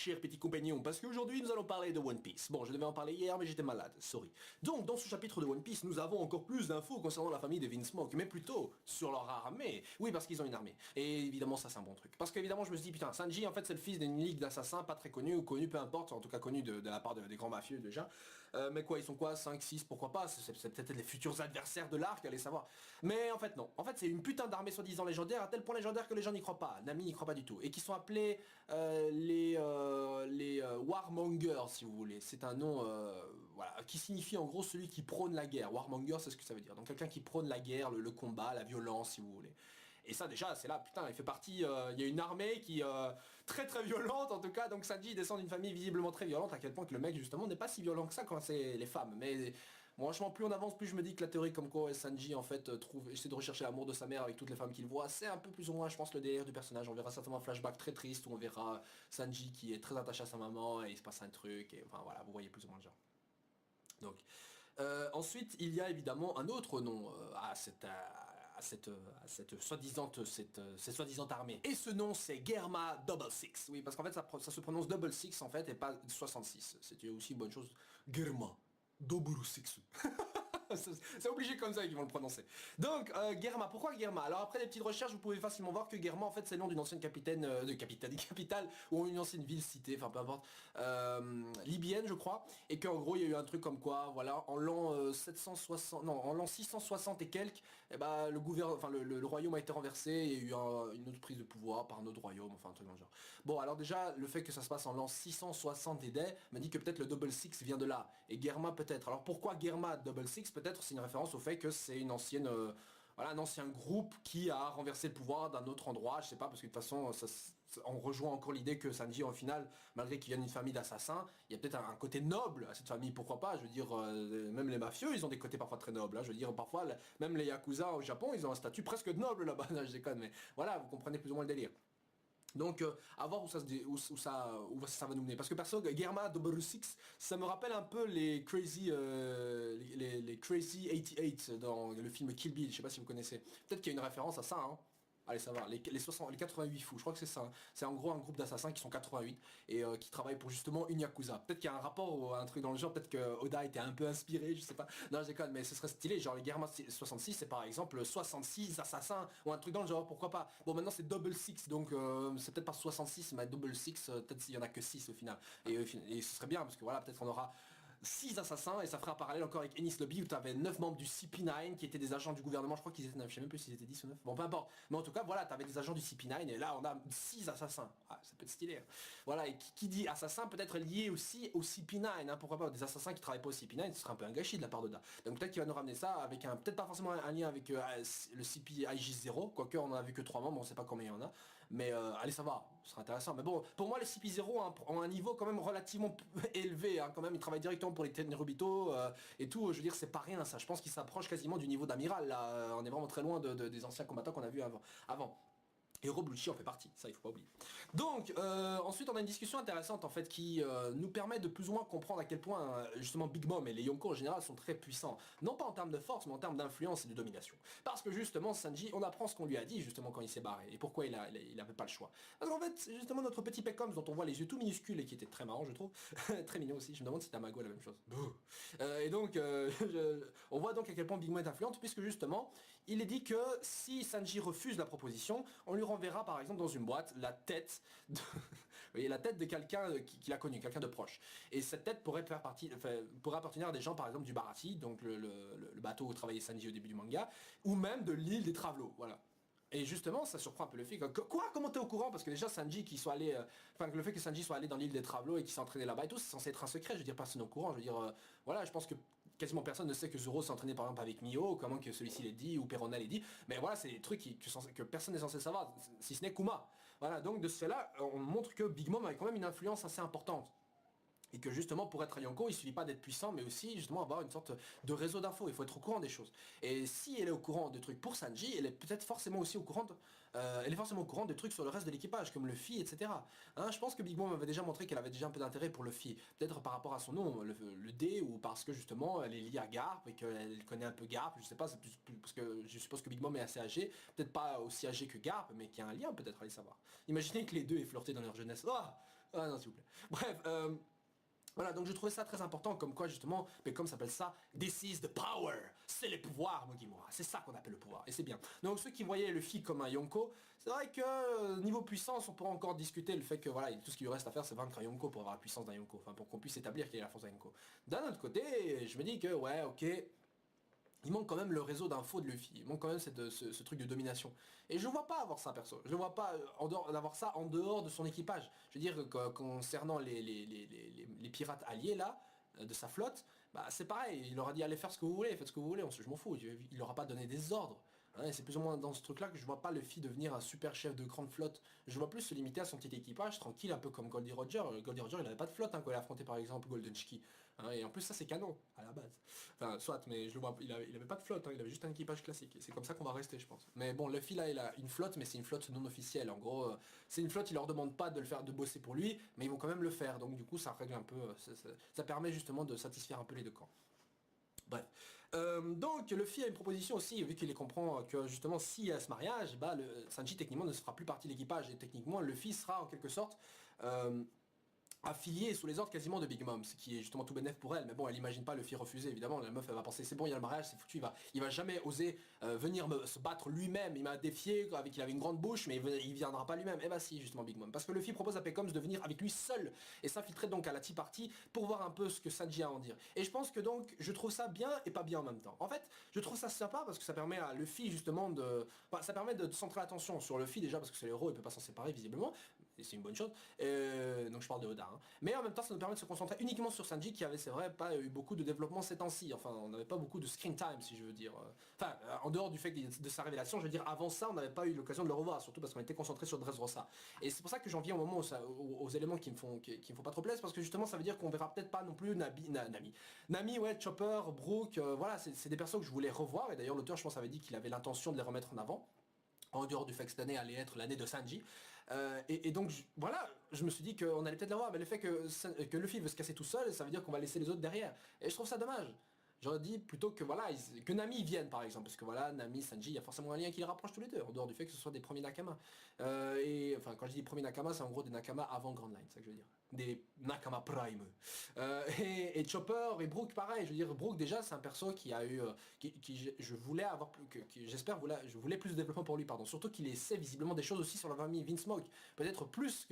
chers petits compagnons, parce qu'aujourd'hui nous allons parler de One Piece. Bon, je devais en parler hier, mais j'étais malade, sorry. Donc, dans ce chapitre de One Piece, nous avons encore plus d'infos concernant la famille de Vince Smoke, mais plutôt sur leur armée. Oui, parce qu'ils ont une armée. Et évidemment, ça c'est un bon truc. Parce qu'évidemment, je me suis dit, putain, Sanji, en fait, c'est le fils d'une ligue d'assassins, pas très connue, ou connue, peu importe, en tout cas connue de la part des grands mafieux déjà. Mais quoi, ils sont quoi, 5, 6, pourquoi pas, c'est peut-être les futurs adversaires de l'arc, allez savoir. Mais en fait, non. En fait, c'est une putain d'armée soi-disant légendaire, à tel point légendaire que les gens n'y croient pas. Nami n'y croit pas du tout. Et qui sont appelés les Warmongers, si vous voulez. C'est un nom voilà, qui signifie en gros celui qui prône la guerre. Warmonger, c'est ce que ça veut dire. Donc quelqu'un qui prône la guerre, le combat, la violence, si vous voulez. Et ça déjà, c'est là, putain, il fait partie, il y a une armée qui très très violente en tout cas, donc Sanji descend d'une famille visiblement très violente, à quel point que le mec justement n'est pas si violent que ça quand c'est les femmes. Mais bon, franchement, plus on avance, plus je me dis que la théorie comme quoi Sanji en fait essaie de rechercher l'amour de sa mère avec toutes les femmes qu'il voit, c'est un peu plus ou moins, je pense, le délire du personnage. On verra certainement un flashback très triste où on verra Sanji qui est très attaché à sa maman et il se passe un truc, et enfin voilà, vous voyez plus ou moins le genre. Donc, ensuite, il y a évidemment un autre nom à cette soi-disant armée. Et ce nom, c'est Germa Double Six. Oui, parce qu'en fait, ça se prononce Double Six en fait, et pas 66. C'était aussi une bonne chose. Germa Double Six. C'est obligé comme ça qu'ils vont le prononcer. Donc, Germa, pourquoi Germa? Alors après des petites recherches, vous pouvez facilement voir que Germa, en fait, c'est le nom d'une ancienne capitale, ou une ancienne ville-cité, enfin peu importe, libyenne, je crois, et qu'en gros, il y a eu un truc comme quoi, voilà, en l'an 760, non, en l'an 660 et quelques, eh ben, le royaume a été renversé, et il y a eu une autre prise de pouvoir par un autre royaume, enfin un truc dans le genre. Bon, alors déjà, le fait que ça se passe en l'an 660 et des, m'a dit que peut-être le Double Six vient de là, et Germa peut-être. Alors pourquoi Germa Double Six? Peut-être c'est une référence au fait que c'est une ancienne, voilà, un ancien groupe qui a renversé le pouvoir d'un autre endroit, je sais pas, parce que de toute façon, on rejoint encore l'idée que Sanji, au final, malgré qu'il vienne d'une famille d'assassins, il y a peut-être un côté noble à cette famille, pourquoi pas, je veux dire, même les mafieux, ils ont des côtés parfois très nobles, hein, je veux dire, parfois, même les Yakuza au Japon, ils ont un statut presque noble là-bas, je déconne, mais voilà, vous comprenez plus ou moins le délire. Donc à voir où ça va nous mener. Parce que perso, Germa Double Six, ça me rappelle un peu les Crazy les Crazy 88 dans le film Kill Bill, je sais pas si vous connaissez. Peut-être qu'il y a une référence à ça, hein. Allez savoir, les 88 fous, je crois que c'est ça, hein. C'est en gros un groupe d'assassins qui sont 88 et qui travaillent pour justement une Yakuza. Peut-être qu'il y a un rapport ou un truc dans le genre, peut-être que Oda était un peu inspiré, je sais pas. Non, je déconne, mais ce serait stylé, genre les Germa 66, c'est par exemple 66 assassins ou un truc dans le genre, pourquoi pas. Bon, maintenant c'est Double Six, donc c'est peut-être pas 66, mais Double Six, peut-être s'il y en a que 6 au final. Et ce serait bien, parce que voilà, peut-être qu'on aura 6 assassins, et ça ferait un parallèle encore avec Enies Lobby où tu avais 9 membres du CP9 qui étaient des agents du gouvernement, je crois qu'ils étaient 9, je sais même plus s'ils étaient 10 ou 9, bon peu importe, mais en tout cas voilà, tu avais des agents du CP9 et là on a 6 assassins, ah, ça peut être stylé, hein. Voilà, et qui dit assassin peut être lié aussi au CP9, hein, pourquoi pas, des assassins qui travaillent pas au CP9, ce serait un peu un gâchis de la part d'Oda, donc peut-être qu'il va nous ramener ça avec peut-être pas forcément un lien avec le CP IG0, quoique on en a vu que 3 membres, on sait pas combien il y en a, mais allez savoir, ce sera intéressant, mais bon, pour moi les CP0 ont un niveau quand même relativement élevé, hein, quand même, ils travaillent directement pour les Tenryubito et tout, je veux dire c'est pas rien ça, je pense qu'ils s'approchent quasiment du niveau d'amiral là, on est vraiment très loin des anciens combattants qu'on a vu avant. Et Roblucci en fait partie, ça il faut pas oublier. Donc ensuite on a une discussion intéressante en fait qui nous permet de plus ou moins comprendre à quel point justement Big Mom et les Yonko en général sont très puissants. Non pas en termes de force mais en termes d'influence et de domination. Parce que justement Sanji, on apprend ce qu'on lui a dit justement quand il s'est barré et pourquoi il avait pas le choix. Parce qu'en fait c'est justement notre petit Peckhams dont on voit les yeux tout minuscules et qui était très marrant je trouve, très mignon aussi, je me demande si Tamago a la même chose. Et donc on voit donc à quel point Big Mom est influente puisque justement il est dit que si Sanji refuse la proposition, on lui renverra par exemple dans une boîte la tête de, vous voyez, la tête de quelqu'un qu'il a connu, quelqu'un de proche. Et cette tête pourrait pourrait appartenir à des gens par exemple du Baratie, donc le bateau où travaillait Sanji au début du manga, ou même de l'île des Travelots, voilà. Et justement, ça surprend un peu le fait que, quoi, comment t'es au courant? Parce que déjà Sanji qui soit allé, le fait que Sanji soit allé dans l'île des Travelots et qu'il s'est entraîné là-bas et tout, c'est censé être un secret, je veux dire, personne n'est au courant, je veux dire, voilà, je pense que quasiment personne ne sait que Zoro s'est entraîné par exemple avec Mio, comment que celui-ci l'ait dit, ou Perona l'ait dit, mais voilà, c'est des trucs que personne n'est censé savoir, si ce n'est Kuma. Voilà, donc de ce fait-là, on montre que Big Mom avait quand même une influence assez importante. Et que justement pour être à Yonko, il suffit pas d'être puissant, mais aussi justement avoir une sorte de réseau d'infos, il faut être au courant des choses. Et si elle est au courant de trucs pour Sanji, elle est peut-être forcément aussi au courant elle est forcément au courant de trucs sur le reste de l'équipage, comme Luffy, etc. Hein, je pense que Big Mom avait déjà montré qu'elle avait déjà un peu d'intérêt pour Luffy, peut-être par rapport à son nom, le D, ou parce que justement elle est liée à Garp, et qu'elle connaît un peu Garp, je sais pas, c'est plus, parce que je suppose que Big Mom est assez âgé, peut-être pas aussi âgé que Garp, mais qu'il y a un lien peut-être, allez savoir. Imaginez que les deux aient flirté dans leur jeunesse. Oh Ah non, s'il vous plaît. Bref, voilà, donc je trouvais ça très important, comme quoi justement, mais comme ça s'appelle ça, this is the power, c'est le pouvoir, Mugiwara, c'est ça qu'on appelle le pouvoir, et c'est bien. Donc ceux qui voyaient Luffy comme un Yonko, c'est vrai que niveau puissance, on pourra encore discuter le fait que voilà, tout ce qu'il lui reste à faire, c'est vaincre un Yonko pour avoir la puissance d'un Yonko, enfin pour qu'on puisse établir qu'il a la force d'un Yonko. D'un autre côté, je me dis que ouais, ok, il manque quand même le réseau d'infos de Luffy, il manque quand même ce truc de domination. Et je ne vois pas avoir ça perso, je ne vois pas d'avoir ça en dehors de son équipage. Je veux dire que concernant les pirates alliés là, de sa flotte, bah c'est pareil, il leur a dit allez faire ce que vous voulez, faites ce que vous voulez, je m'en fous, il leur a pas donné des ordres. Hein, et c'est plus ou moins dans ce truc là que je vois pas Luffy devenir un super chef de grande flotte. Je vois plus se limiter à son petit équipage, tranquille, un peu comme Goldie Roger. Goldie Roger il avait pas de flotte hein, quand il a affronté par exemple Golden Shiki. Hein, et en plus ça c'est canon à la base. Enfin soit, mais je le vois, il avait pas de flotte, hein, il avait juste un équipage classique. Et c'est comme ça qu'on va rester je pense. Mais bon, Luffy là il a une flotte, mais c'est une flotte non officielle. En gros, c'est une flotte, il leur demande pas de le faire, de bosser pour lui, mais ils vont quand même le faire. Donc du coup ça règle un peu, ça permet justement de satisfaire un peu les deux camps. Bref. Donc Luffy a une proposition aussi, vu qu'il comprend que justement s'il y a ce mariage, bah, Sanji techniquement ne se fera plus partie de l'équipage et techniquement Luffy sera en quelque sorte affiliée sous les ordres quasiment de Big Mom, ce qui est justement tout bénéf pour elle, mais bon elle imagine pas Luffy refuser évidemment, la meuf elle va penser c'est bon il y a le mariage, c'est foutu, il va jamais oser venir se battre lui-même, il m'a défié avec il avait une grande bouche mais il viendra pas lui-même, et bah si justement Big Mom, parce que Luffy propose à Pecoms de venir avec lui seul et s'infiltrer donc à la Tea Party pour voir un peu ce que Sanji a à en dire. Et je pense que donc je trouve ça bien et pas bien en même temps. En fait je trouve ça sympa parce que ça permet à Luffy justement de... Enfin, ça permet de centrer l'attention sur Luffy déjà parce que c'est le héros, il peut pas s'en séparer visiblement, et c'est une bonne chose, donc je parle de Oda. Hein. Mais en même temps, ça nous permet de se concentrer uniquement sur Sanji qui avait, c'est vrai, pas eu beaucoup de développement ces temps-ci. Enfin, on n'avait pas beaucoup de screen time, si je veux dire. Enfin, en dehors du fait de sa révélation, je veux dire, avant ça, on n'avait pas eu l'occasion de le revoir, surtout parce qu'on était concentré sur Dressrosa. Et c'est pour ça que j'en viens au moment aux éléments qui me font pas trop plaisir, parce que justement, ça veut dire qu'on verra peut-être pas non plus Nami, ouais, Chopper, Brook, voilà, c'est des persos que je voulais revoir. Et d'ailleurs, l'auteur, je pense, avait dit qu'il avait l'intention de les remettre en avant en dehors du fait que cette année allait être l'année de Sanji. Et donc voilà, je me suis dit qu'on allait peut-être l'avoir, mais le fait que Luffy veut se casser tout seul, ça veut dire qu'on va laisser les autres derrière. Et je trouve ça dommage. J'aurais dit plutôt que voilà, que Nami vienne par exemple, parce que voilà, Nami, Sanji, il y a forcément un lien qui les rapproche tous les deux, en dehors du fait que ce soit des premiers Nakama. Et enfin, quand je dis premiers Nakama, c'est en gros des Nakama avant Grand Line, c'est ça que je veux dire. Des Nakama Prime. Et Chopper et Brook, pareil, je veux dire, Brook déjà, c'est un perso qui a eu, je voulais avoir plus, j'espère, je voulais plus de développement pour lui, pardon. Surtout qu'il essaie visiblement des choses aussi sur la famille Vince Smoke, peut-être plus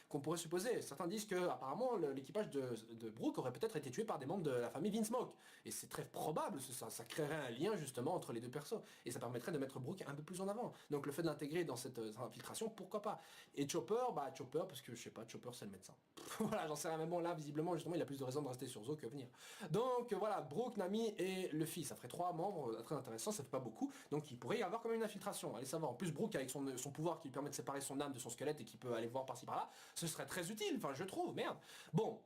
qu'on pourrait supposer. Certains disent que apparemment l'équipage de Brook aurait peut-être été tué par des membres de la famille Vince Smoke. Et c'est très probable, ça créerait un lien justement entre les deux persos. Et ça permettrait de mettre Brook un peu plus en avant. Donc le fait de l'intégrer dans cette infiltration, pourquoi pas. Et Chopper, bah Chopper, parce que je sais pas, Chopper c'est le médecin. Voilà, j'en sais rien, mais bon là, visiblement, justement, il a plus de raisons de rester sur Zo que venir. Donc voilà, Brook, Nami et Luffy, ça ferait 3 membres très intéressants, ça fait pas beaucoup. Donc il pourrait y avoir quand même une infiltration, allez savoir. En plus, Brook avec son pouvoir qui lui permet de séparer son âme de son squelette et qui peut aller voir par-ci par-là, ce serait très utile, enfin je trouve, merde. Bon.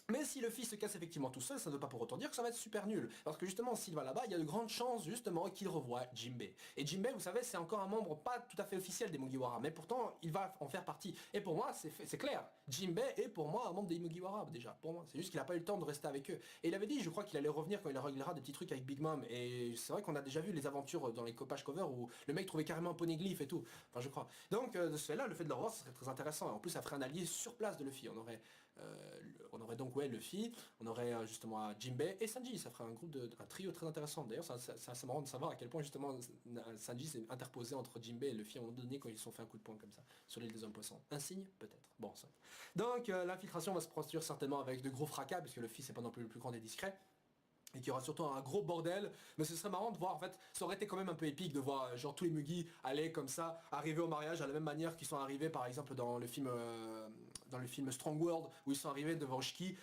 Mais si le fils se casse effectivement tout seul, ça ne veut pas pour autant dire que ça va être super nul. Parce que justement, s'il va là-bas, il y a de grandes chances justement qu'il revoie Jinbei. Et Jinbei, vous savez, c'est encore un membre pas tout à fait officiel des Mugiwara, mais pourtant, il va en faire partie. Et pour moi, c'est clair. Jinbei est pour moi un membre des Mugiwara, déjà. Pour moi, c'est juste qu'il n'a pas eu le temps de rester avec eux. Et il avait dit, je crois qu'il allait revenir quand il réglera des petits trucs avec Big Mom. Et c'est vrai qu'on a déjà vu les aventures dans les pages cover où le mec trouvait carrément un poneglyph et tout. Enfin, je crois. Donc, de ce fait-là, le fait de le revoir, ce serait très intéressant. Et en plus, ça ferait un allié sur place de Luffy. On aurait donc ouais Luffy, on aurait justement Jinbei et Sanji, ça ferait un trio très intéressant. D'ailleurs c'est assez marrant de savoir à quel point justement Sanji s'est interposé entre Jinbei et Luffy à un moment donné quand ils se sont fait un coup de poing comme ça sur l'île des hommes poissons. Un signe peut-être. Bon ça. Donc l'infiltration va se produire certainement avec de gros fracas puisque Luffy c'est pas non plus le plus grand des discrets. Et qu'il y aura surtout un gros bordel, mais ce serait marrant de voir, en fait, ça aurait été quand même un peu épique de voir genre tous les Mugi aller comme ça, arriver au mariage à la même manière qu'ils sont arrivés par exemple dans le film Strong World, où ils sont arrivés devant Shiki,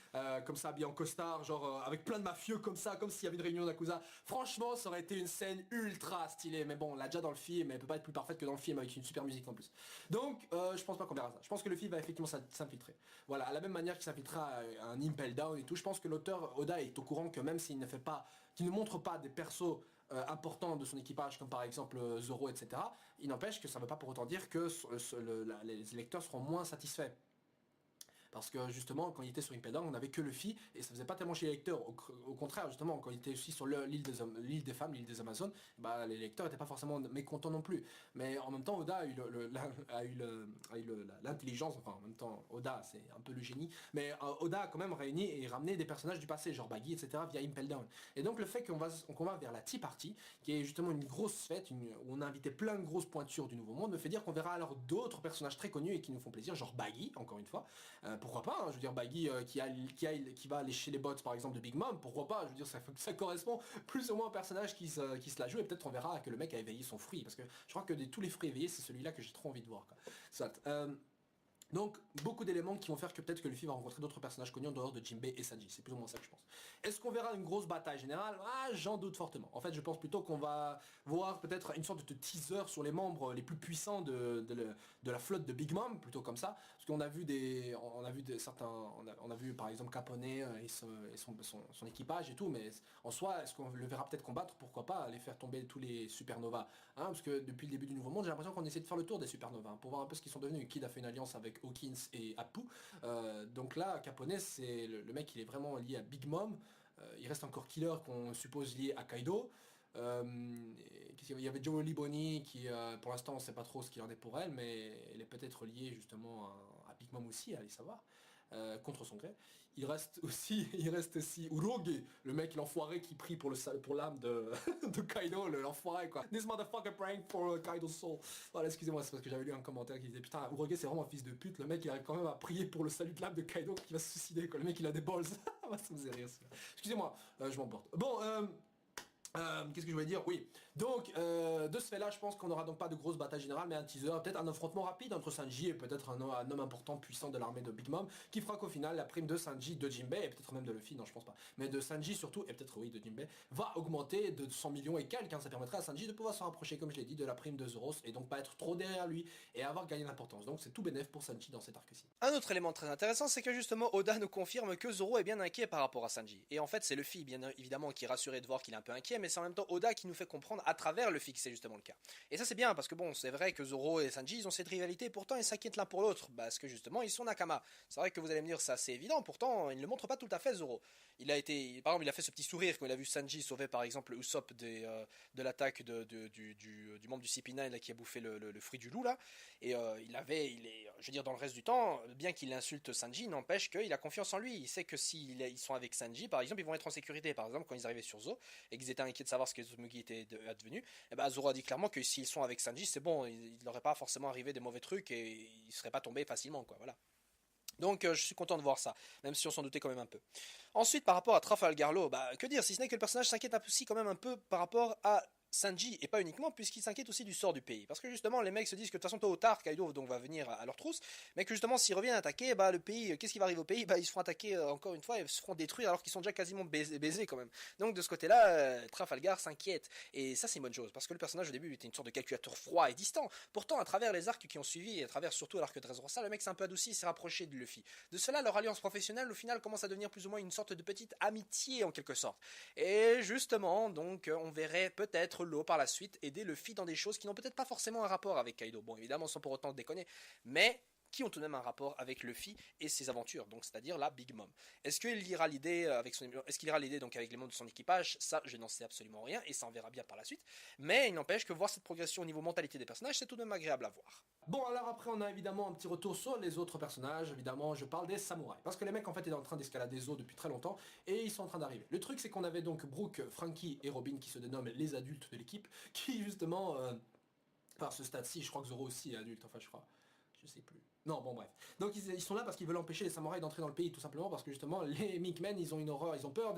comme ça habillés en costard, genre avec plein de mafieux comme ça, comme s'il y avait une réunion d'Akusa. Franchement, ça aurait été une scène ultra stylée, mais bon, on l'a déjà dans le film, mais elle peut pas être plus parfaite que dans le film avec une super musique en plus. Donc, je pense pas qu'on verra ça. Je pense que le film va effectivement s'infiltrer. Voilà, à la même manière qu'il s'infiltrera un Impel Down et tout, je pense que l'auteur Oda est au courant que même s'il ne fait pas, qu'il ne montre pas des persos importants de son équipage, comme par exemple Zoro, etc., il n'empêche que ça ne veut pas pour autant dire que les lecteurs seront moins satisfaits. parce que justement quand il était sur Impel Down, on n'avait que Luffy et ça faisait pas tellement chez les lecteurs. Au contraire, justement, quand il était aussi sur l'île des femmes, l'île des Amazones, bah les lecteurs n'étaient pas forcément mécontents non plus. Mais en même temps, Oda a eu l'intelligence, enfin en même temps, Oda c'est un peu le génie, mais Oda a quand même réuni et ramené des personnages du passé, genre Baggy, etc. via Impel Down. Et donc le fait qu'on va vers la Tea Party, qui est justement une grosse fête, où on a invité plein de grosses pointures du Nouveau Monde, me fait dire qu'on verra alors d'autres personnages très connus et qui nous font plaisir, genre Baggy, encore une fois. Pourquoi pas, hein, je veux dire Baggy qui va aller chez les bots par exemple de Big Mom, pourquoi pas, je veux dire ça correspond plus ou moins au personnage qui se la joue, et peut-être on verra que le mec a éveillé son fruit, parce que je crois que de tous les fruits éveillés, c'est celui-là que j'ai trop envie de voir, quoi. Soit. Donc, beaucoup d'éléments qui vont faire que peut-être que Luffy va rencontrer d'autres personnages connus en dehors de Jinbei et Sanji. C'est plus ou moins ça que je pense. Est-ce qu'on verra une grosse bataille générale? Ah, j'en doute fortement. En fait, je pense plutôt qu'on va voir peut-être une sorte de teaser sur les membres les plus puissants de la flotte de Big Mom, plutôt comme ça. Parce qu'on a vu on a vu par exemple Capone et son équipage et tout, mais en soi, est-ce qu'on le verra peut-être combattre? Pourquoi pas aller faire tomber tous les supernovas, hein, parce que depuis le début du Nouveau Monde, j'ai l'impression qu'on essaie de faire le tour des supernovas, hein, pour voir un peu ce qu'ils sont devenus. Kid a fait une alliance avec Hawkins et Apu. Donc là, Capone, c'est le mec, il est vraiment lié à Big Mom. Il reste encore Killer qu'on suppose lié à Kaido. Il y avait Joe Bonnie qui, pour l'instant, on ne sait pas trop ce qu'il en est pour elle, mais elle est peut-être liée justement à Big Mom aussi, allez savoir. Contre son gré. Il reste aussi Uroge, le mec l'enfoiré qui prie pour l'âme de Kaido, l'enfoiré quoi. This motherfucker praying for Kaido's soul. Voilà, excusez-moi, c'est parce que j'avais lu un commentaire qui disait putain, Uroge c'est vraiment un fils de pute, le mec il arrive quand même à prier pour le salut de l'âme de Kaido qui va se suicider quoi. Le mec il a des balls. Ça me faisait rire ça. Excusez-moi, je m'emporte. Bon, qu'est-ce que je voulais dire? Oui. Donc, de ce fait-là, je pense qu'on n'aura donc pas de grosse bataille générale, mais un teaser, peut-être un affrontement rapide entre Sanji et peut-être un homme important, puissant de l'armée de Big Mom, qui fera qu'au final, la prime de Sanji, de Jinbei, et peut-être même de Luffy, non je pense pas, mais de Sanji surtout, et peut-être oui de Jinbei, va augmenter de 100 millions et quelques, hein. Ça permettra à Sanji de pouvoir se rapprocher, comme je l'ai dit, de la prime de Zoros, et donc pas être trop derrière lui, et avoir gagné d'importance. Donc c'est tout bénéf pour Sanji dans cet arc-ci. Un autre élément très intéressant, c'est que justement Oda nous confirme que Zoro est bien inquiet par rapport à Sanji. Et en fait, c'est Luffy, bien évidemment, qui est rassuré de voir qu'il est un peu inquiet, mais c'est en même temps Oda qui nous fait comprendre à travers Luffy que c'est justement le cas. Et ça, c'est bien, parce que bon, c'est vrai que Zoro et Sanji, ils ont cette rivalité, pourtant ils s'inquiètent l'un pour l'autre, parce que justement, ils sont Nakama. C'est vrai que vous allez me dire, c'est assez évident, pourtant, il ne le montre pas tout à fait, Zoro. Par exemple, il a fait ce petit sourire quand il a vu Sanji sauver par exemple Usopp de l'attaque du membre du CP9 là, qui a bouffé le fruit du loup là. Et je veux dire, dans le reste du temps, bien qu'il insulte Sanji, n'empêche qu'il a confiance en lui. Il sait que s'ils sont avec Sanji, par exemple, ils vont être en sécurité. Par exemple, quand ils arrivaient sur Zo et qu'ils étaient inquiets de savoir ce que Tsumugi était advenu, et ben Zoro a dit clairement que s'ils sont avec Sanji, c'est bon, il n'aurait pas forcément arrivé des mauvais trucs et ils ne seraient pas tombés facilement, quoi. Voilà. Donc je suis content de voir ça, même si on s'en doutait quand même un peu. Ensuite, par rapport à Trafalgar Law, que dire, si ce n'est que le personnage s'inquiète aussi quand même un peu par rapport à Sanji, et pas uniquement, puisqu'il s'inquiète aussi du sort du pays. Parce que justement, les mecs se disent que de toute façon, tôt ou tard, Kaido donc, va venir à leur trousse, mais que justement, s'ils reviennent attaquer, le pays, qu'est-ce qui va arriver au pays? Ils se feront attaquer encore une fois, et se feront détruire alors qu'ils sont déjà quasiment baisés quand même. Donc de ce côté-là, Trafalgar s'inquiète. Et ça, c'est une bonne chose, parce que le personnage au début était une sorte de calculateur froid et distant. Pourtant, à travers les arcs qui ont suivi, et à travers surtout l'arc de Dressrosa, le mec s'est un peu adouci, s'est rapproché de Luffy. De cela, leur alliance professionnelle, au final, commence à devenir plus ou moins une sorte de petite amitié en quelque sorte. Et justement, donc, on verrait peut-être Law par la suite aider Luffy dans des choses qui n'ont peut-être pas forcément un rapport avec Kaido. Bon, évidemment, sans pour autant déconner, mais qui ont tout de même un rapport avec Luffy et ses aventures, donc c'est-à-dire la Big Mom. Est-ce qu'il lira l'idée donc avec les membres de son équipage? Ça, je n'en sais absolument rien et ça en verra bien par la suite. Mais il n'empêche que voir cette progression au niveau mentalité des personnages, c'est tout de même agréable à voir. Bon, alors après on a évidemment un petit retour sur les autres personnages. Évidemment, je parle des samouraïs, parce que les mecs en fait étaient en train d'escalader des eaux depuis très longtemps et ils sont en train d'arriver. Le truc c'est qu'on avait donc Brook, Franky et Robin qui se dénomment les adultes de l'équipe, qui justement par ce stade-ci, je crois que Zoro aussi est adulte, enfin je crois, je sais plus. Non, bon bref. Donc ils sont là parce qu'ils veulent empêcher les samouraïs d'entrer dans le pays, tout simplement parce que justement les Minkmen, ils ont une horreur, ils ont peur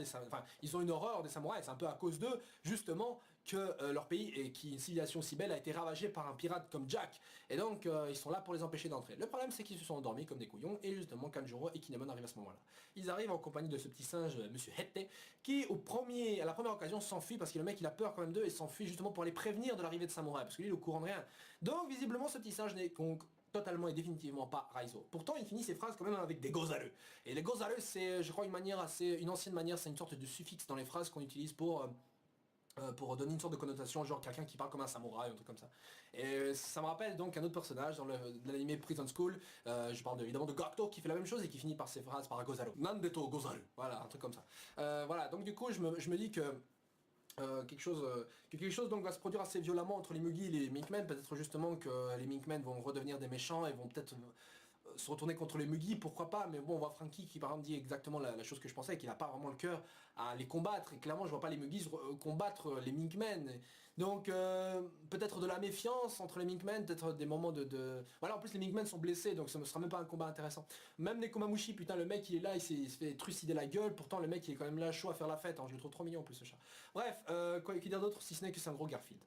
ils ont une horreur des samouraïs. C'est un peu à cause d'eux, justement, que leur pays, et qui une civilisation si belle, a été ravagée par un pirate comme Jack. Et donc ils sont là pour les empêcher d'entrer. Le problème c'est qu'ils se sont endormis comme des couillons, et justement Kanjuro et Kinemon arrivent à ce moment-là. Ils arrivent en compagnie de ce petit singe, Monsieur Hette, qui à la première occasion s'enfuit parce que le mec il a peur quand même d'eux et s'enfuit justement pour les prévenir de l'arrivée de samouraïs, parce que lui il est au courant de rien. Donc visiblement ce petit singe n'est totalement et définitivement pas Raizo. Pourtant, il finit ses phrases quand même avec des gozaleux. Et les gozaleux, c'est, je crois, une ancienne manière, c'est une sorte de suffixe dans les phrases qu'on utilise pour pour donner une sorte de connotation, genre quelqu'un qui parle comme un samouraï, un truc comme ça. Et ça me rappelle donc un autre personnage de l'anime Prison School, je parle évidemment de Gakto qui fait la même chose et qui finit par ses phrases par Gozaru. Nandeto Gozaru, voilà, un truc comme ça. Voilà, donc du coup je me dis que quelque chose donc va se produire assez violemment entre les Mugi et les Minkmen, peut-être justement que les Minkmen vont redevenir des méchants et vont peut-être se retourner contre les Mugi, pourquoi pas, mais bon on voit Franky qui par exemple dit exactement la chose que je pensais, qu'il n'a pas vraiment le cœur à les combattre, et clairement je vois pas les Mugi combattre les Minkmen, donc peut-être de la méfiance entre les Minkmen, peut-être des moments Voilà, en plus les Minkmen sont blessés, donc ça ne sera même pas un combat intéressant. Même Nekomamushi, putain le mec il est là, il se fait trucider la gueule, pourtant le mec il est quand même là chaud à faire la fête, hein. Je le trouve trop mignon en plus ce chat. Bref, quoi dire d'autre si ce n'est que c'est un gros Garfield.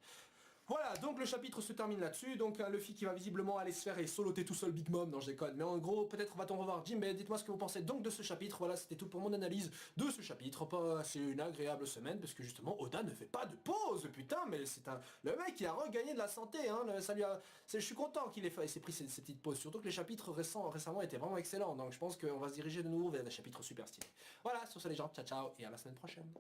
Voilà, donc le chapitre se termine là-dessus, donc un Luffy qui va visiblement aller se faire et soloter tout seul Big Mom, non je déconne, mais en gros peut-être va-t-on revoir Jim, mais dites-moi ce que vous pensez donc de ce chapitre, voilà c'était tout pour mon analyse de ce chapitre, c'est une agréable semaine, parce que justement Oda ne fait pas de pause, putain, mais c'est un... Le mec il a regagné de la santé, hein, ça lui a... Je suis content qu'il s'est pris ces petites pauses, surtout que les chapitres récemment étaient vraiment excellents, donc je pense qu'on va se diriger de nouveau vers des chapitres super stylés. Voilà, sur ce les gens, ciao ciao, et à la semaine prochaine.